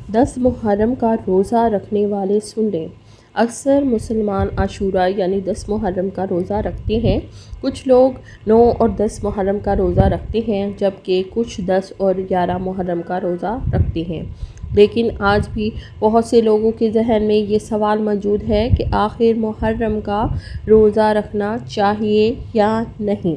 10 محرم کا روزہ رکھنے والے سن لیں۔ اکثر مسلمان عاشوراء یعنی 10 محرم کا روزہ رکھتے ہیں۔ کچھ لوگ 9 اور 10 محرم کا روزہ رکھتے ہیں، جبکہ کچھ 10 اور 11 محرم کا روزہ رکھتے ہیں۔ لیکن آج بھی بہت سے لوگوں کے ذہن میں یہ سوال موجود ہے کہ آخر محرم کا روزہ رکھنا چاہیے یا نہیں۔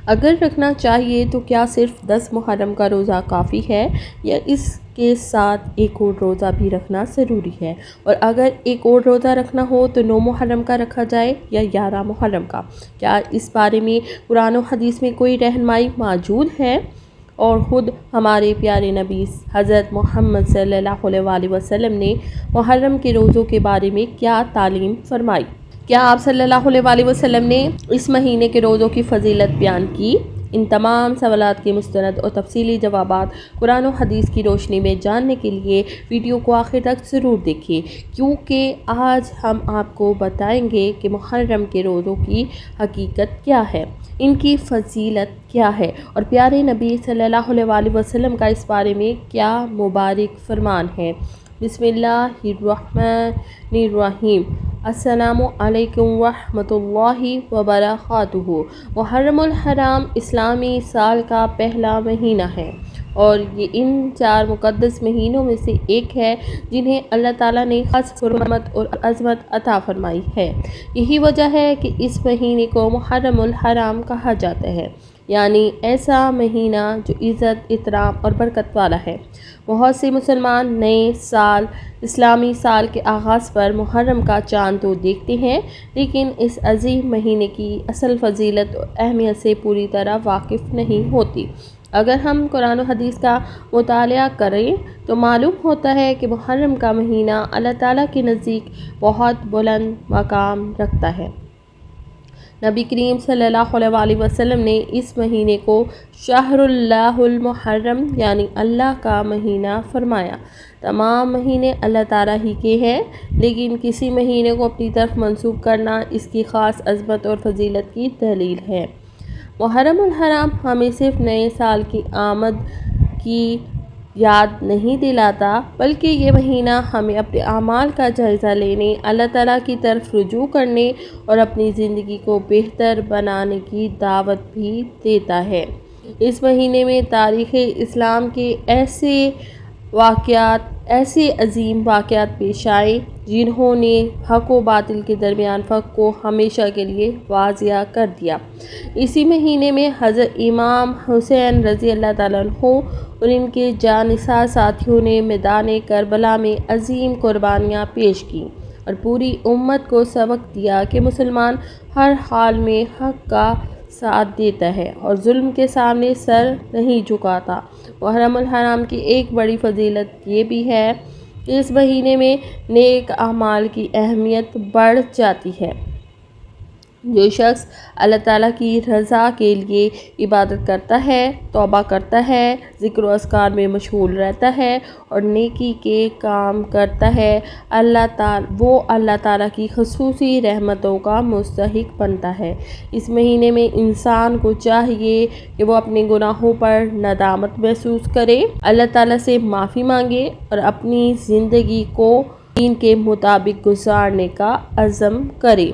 اگر رکھنا چاہیے تو کیا صرف 10 محرم کا روزہ کافی ہے یا اس کے ساتھ ایک اور روزہ بھی رکھنا ضروری ہے؟ اور اگر ایک اور روزہ رکھنا ہو تو 9 محرم کا رکھا جائے یا 11 محرم کا؟ کیا اس بارے میں قرآن و حدیث میں کوئی رہنمائی موجود ہے؟ اور خود ہمارے پیارے نبی حضرت محمد صلی اللہ علیہ وسلم نے محرم کے روزوں کے بارے میں کیا تعلیم فرمائی؟ کیا آپ صلی اللہ علیہ وسلم نے اس مہینے کے روزوں کی فضیلت بیان کی؟ ان تمام سوالات کے مستند اور تفصیلی جوابات قرآن و حدیث کی روشنی میں جاننے کے لیے ویڈیو کو آخر تک ضرور دیکھیں، کیونکہ آج ہم آپ کو بتائیں گے کہ محرم کے روزوں کی حقیقت کیا ہے، ان کی فضیلت کیا ہے اور پیارے نبی صلی اللہ علیہ وسلم کا اس بارے میں کیا مبارک فرمان ہے۔ بسم اللہ الرحمن الرحیم۔ السلام علیکم ورحمۃ اللہ وبرکاتہ۔ محرم الحرام اسلامی سال کا پہلا مہینہ ہے اور یہ ان 4 مقدس مہینوں میں سے ایک ہے جنہیں اللہ تعالیٰ نے خاص حرمت اور عظمت عطا فرمائی ہے۔ یہی وجہ ہے کہ اس مہینے کو محرم الحرام کہا جاتا ہے، یعنی ایسا مہینہ جو عزت، احترام اور برکت والا ہے۔ بہت سے مسلمان نئے سال اسلامی سال کے آغاز پر محرم کا چاند تو دیکھتے ہیں، لیکن اس عظیم مہینے کی اصل فضیلت اور اہمیت سے پوری طرح واقف نہیں ہوتی۔ اگر ہم قرآن و حدیث کا مطالعہ کریں تو معلوم ہوتا ہے کہ محرم کا مہینہ اللہ تعالیٰ کے نزدیک بہت بلند مقام رکھتا ہے۔ نبی کریم صلی اللہ علیہ وسلم نے اس مہینے کو شہر اللہ المحرم یعنی اللہ کا مہینہ فرمایا۔ تمام مہینے اللہ تعالیٰ ہی کے ہیں، لیکن کسی مہینے کو اپنی طرف منسوب کرنا اس کی خاص عظمت اور فضیلت کی دلیل ہے۔ محرم الحرام ہمیں صرف نئے سال کی آمد کی یاد نہیں دلاتا، بلکہ یہ مہینہ ہمیں اپنے اعمال کا جائزہ لینے، اللہ تعالیٰ کی طرف رجوع کرنے اور اپنی زندگی کو بہتر بنانے کی دعوت بھی دیتا ہے۔ اس مہینے میں تاریخ اسلام کے ایسے عظیم واقعات پیش آئے جنہوں نے حق و باطل کے درمیان فرق کو ہمیشہ کے لیے واضح کر دیا۔ اسی مہینے میں حضرت امام حسین رضی اللہ تعالیٰ عنہ اور ان کے جانثار ساتھیوں نے میدان کربلا میں عظیم قربانیاں پیش کیں اور پوری امت کو سبق دیا کہ مسلمان ہر حال میں حق کا ساتھ دیتا ہے اور ظلم کے سامنے سر نہیں جھکاتا۔ محرم الحرام کی ایک بڑی فضیلت یہ بھی ہے کہ اس مہینے میں نیک اعمال کی اہمیت بڑھ جاتی ہے۔ جو شخص اللہ تعالیٰ کی رضا کے لیے عبادت کرتا ہے، توبہ کرتا ہے، ذکر و اذکار میں مشغول رہتا ہے اور نیکی کے کام کرتا ہے، وہ اللہ تعالیٰ کی خصوصی رحمتوں کا مستحق بنتا ہے۔ اس مہینے میں انسان کو چاہیے کہ وہ اپنے گناہوں پر ندامت محسوس کرے، اللہ تعالیٰ سے معافی مانگے اور اپنی زندگی کو دین کے مطابق گزارنے کا عزم کرے۔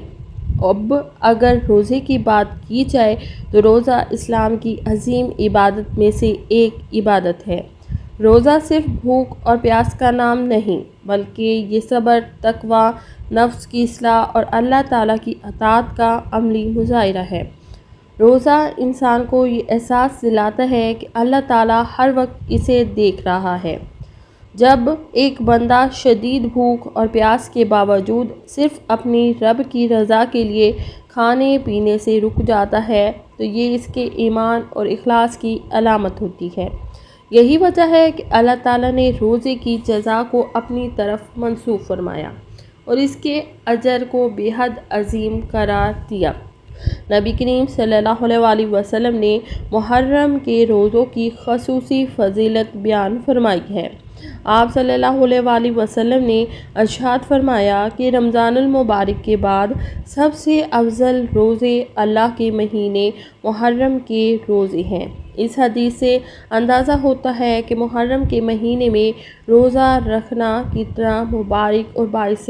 اب اگر روزے کی بات کی جائے تو روزہ اسلام کی عظیم عبادت میں سے ایک عبادت ہے۔ روزہ صرف بھوک اور پیاس کا نام نہیں، بلکہ یہ صبر، تقویٰ، نفس کی اصلاح اور اللہ تعالیٰ کی اطاعت کا عملی مظاہرہ ہے۔ روزہ انسان کو یہ احساس دلاتا ہے کہ اللہ تعالیٰ ہر وقت اسے دیکھ رہا ہے۔ جب ایک بندہ شدید بھوک اور پیاس کے باوجود صرف اپنی رب کی رضا کے لیے کھانے پینے سے رک جاتا ہے تو یہ اس کے ایمان اور اخلاص کی علامت ہوتی ہے۔ یہی وجہ ہے کہ اللہ تعالیٰ نے روزے کی جزا کو اپنی طرف منسوب فرمایا اور اس کے اجر کو بے حد عظیم قرار دیا۔ نبی کریم صلی اللہ علیہ وسلم نے محرم کے روزوں کی خصوصی فضیلت بیان فرمائی ہے۔ آپ صلی اللہ علیہ وسلم نے ارشاد فرمایا کہ رمضان المبارک کے بعد سب سے افضل روزے اللہ کے مہینے محرم کے روزے ہیں۔ اس حدیث سے اندازہ ہوتا ہے کہ محرم کے مہینے میں روزہ رکھنا کتنا مبارک اور باعث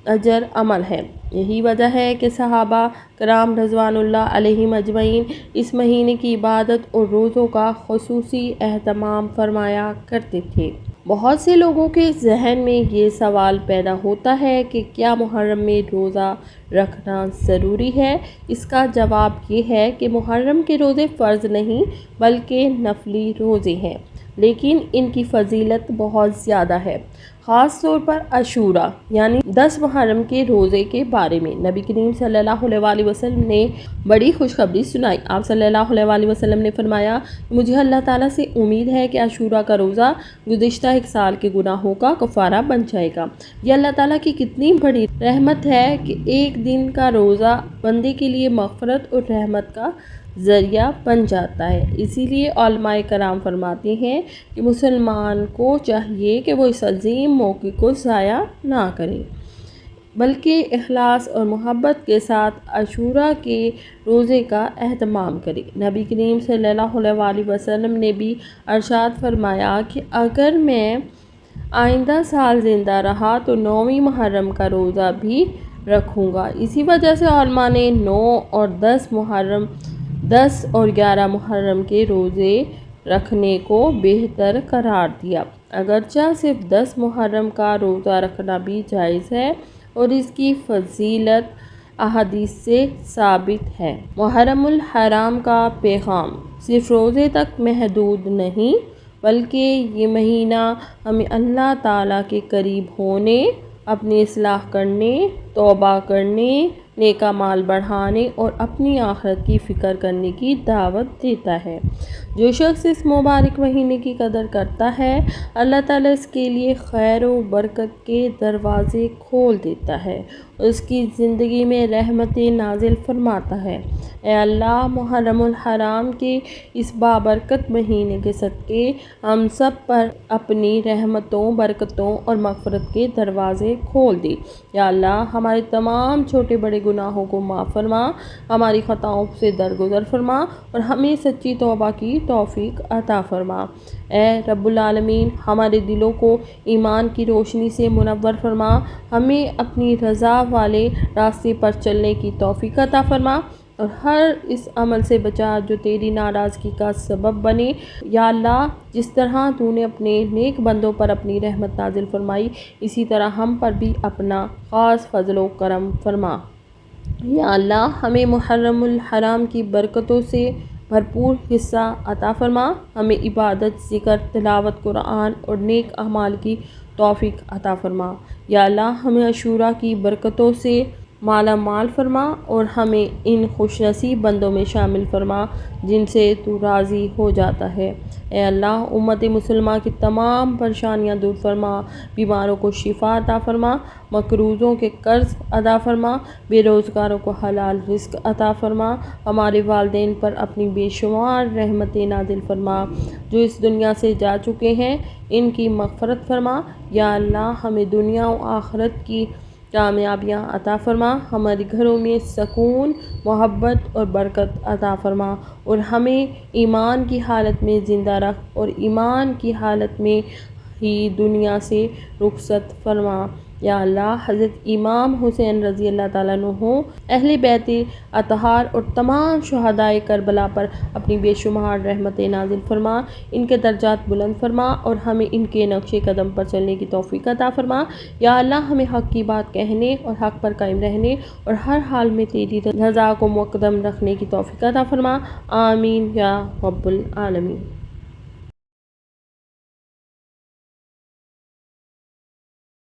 اجر عمل ہے۔ یہی وجہ ہے کہ صحابہ کرام رضوان اللہ علیہم اجمعین اس مہینے کی عبادت اور روزوں کا خصوصی اہتمام فرمایا کرتے تھے۔ بہت سے لوگوں کے ذہن میں یہ سوال پیدا ہوتا ہے کہ کیا محرم میں روزہ رکھنا ضروری ہے؟ اس کا جواب یہ ہے کہ محرم کے روزے فرض نہیں بلکہ نفلی روزے ہیں، لیکن ان کی فضیلت بہت زیادہ ہے۔ خاص طور پر عاشوراء یعنی 10 محرم کے روزے کے بارے میں نبی کریم صلی اللہ علیہ وسلم نے بڑی خوشخبری سنائی۔ آپ صلی اللہ علیہ وسلم نے فرمایا کہ مجھے اللہ تعالیٰ سے امید ہے کہ عاشوراء کا روزہ گزشتہ ایک سال کے گناہوں کا کفارہ بن جائے گا۔ یہ اللہ تعالیٰ کی کتنی بڑی رحمت ہے کہ ایک دن کا روزہ بندے کے لیے مغفرت اور رحمت کا ذریعہ بن جاتا ہے۔ اسی لیے علماء کرام فرماتے ہیں کہ مسلمان کو چاہیے کہ وہ اس عظیم موقع کو ضائع نہ کرے، بلکہ اخلاص اور محبت کے ساتھ عاشوراء کے روزے کا اہتمام کرے۔ نبی کریم صلی اللہ علیہ وسلم نے بھی ارشاد فرمایا کہ اگر میں آئندہ سال زندہ رہا تو 9ویں محرم کا روزہ بھی رکھوں گا۔ اسی وجہ سے علماء نے 9 اور 10 اور 11 محرم کے روزے رکھنے کو بہتر قرار دیا۔ اگرچہ صرف 10 محرم کا روزہ رکھنا بھی جائز ہے اور اس کی فضیلت احادیث سے ثابت ہے۔ محرم الحرام کا پیغام صرف روزے تک محدود نہیں بلکہ یہ مہینہ ہمیں اللہ تعالیٰ کے قریب ہونے، اپنی اصلاح کرنے، توبہ کرنے، نیک اعمال بڑھانے اور اپنی آخرت کی فکر کرنے کی دعوت دیتا ہے۔ جو شخص اس مبارک مہینے کی قدر کرتا ہے، اللہ تعالیٰ اس کے لیے خیر و برکت کے دروازے کھول دیتا ہے اور اس کی زندگی میں رحمتیں نازل فرماتا ہے۔ اے اللہ، محرم الحرام کے اس بابرکت مہینے کے صدقے ہم سب پر اپنی رحمتوں، برکتوں اور مغفرت کے دروازے کھول دے۔ یا اللہ، ہمارے تمام چھوٹے بڑے گناہوں کو معاف فرما، ہماری خطاؤں سے درگزر فرما اور ہمیں سچی توبہ کی توفیق عطا فرما۔ اے رب العالمین، ہمارے دلوں کو ایمان کی روشنی سے منور فرما، ہمیں اپنی رضا والے راستے پر چلنے کی توفیق عطا فرما اور ہر اس عمل سے بچا جو تیری ناراضگی کا سبب بنے۔ یا اللہ، جس طرح تو نے اپنے نیک بندوں پر اپنی رحمت نازل فرمائی، اسی طرح ہم پر بھی اپنا خاص فضل و کرم فرما۔ یا اللہ، ہمیں محرم الحرام کی برکتوں سے بھرپور حصہ عطا فرما، ہمیں عبادت، ذکر، تلاوت قرآن اور نیک اعمال کی توفیق عطا فرما۔ یا اللہ، ہمیں عاشوراء کی برکتوں سے مالا مال فرما اور ہمیں ان خوش نصیب بندوں میں شامل فرما جن سے تو راضی ہو جاتا ہے۔ اے اللہ، امت مسلمہ کی تمام پریشانیاں دور فرما، بیماروں کو شفا عطا فرما، مقروضوں کے قرض ادا فرما، بے روزگاروں کو حلال رزق عطا فرما، ہمارے والدین پر اپنی بے شمار رحمتیں نازل فرما، جو اس دنیا سے جا چکے ہیں ان کی مغفرت فرما۔ یا اللہ، ہمیں دنیا و آخرت کی کامیابیاں عطا فرما، ہمارے گھروں میں سکون، محبت اور برکت عطا فرما اور ہمیں ایمان کی حالت میں زندہ رکھ اور ایمان کی حالت میں ہی دنیا سے رخصت فرما۔ یا اللہ، حضرت امام حسین رضی اللہ تعالیٰ عنہ، اہل بیت اطہار اور تمام شہدائے کربلا پر اپنی بے شمار رحمتیں نازل فرما، ان کے درجات بلند فرما اور ہمیں ان کے نقش قدم پر چلنے کی توفیق عطا فرما۔ یا اللہ، ہمیں حق کی بات کہنے اور حق پر قائم رہنے اور ہر حال میں تیری رضا کو مقدم رکھنے کی توفیق عطا فرما۔ آمین یا رب العالمین۔